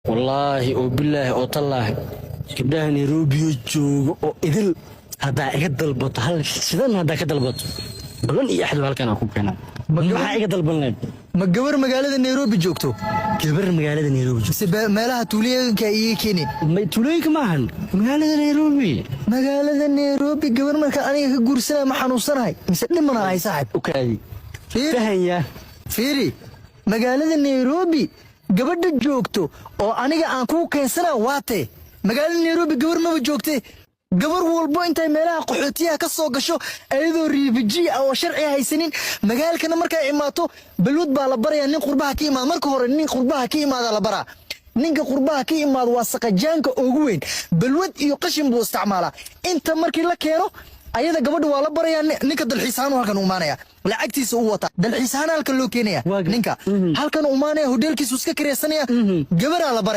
والله وبالله وطلع كبدها نيروبي جوج أو إذل هذا يقدر البط هل سيدنا هذا كدر البط بلن إيه أحد هالكان أكون كنا ما يقدر البلن ma gabar magaalada Nairobi joogto كبر مقالة نيروبي mise meelaha tuulooyinka ay keenin ما توليك معهن مقالة نيروبي magaalada Nairobi gabar marka aniga ka guursanay ma xanuunsanahay mise dhimana ay saaxib وكادي Fiiri. فهيا fiiri magaalada Nairobi gabadha joogto oo aniga aan ku keensana waate magaalada Nairobi gabar ma joogtay gabar walbo intay meelaha qaxootiyaha ka soo gasho ayadoo refugee oo sharci haysanin magaalkana markay imaato balwad baa la barayaa nin qurbaha ka imaad marka hore nin qurbaha ka imaada la baraa ninka qurbaha ka imaad waa saqajaanka ugu weyn balwad iyo qashin buu isticmaalaa inta markii la keeno ayada gabadha waa la barayaa ninka dalxiisaan halkan u imaanaya lacagtiisa u wata dalxiisaan halkan loo keenaya ninka halkan u imaanaya hotelkiisu iska kireysanaya gabar la baraya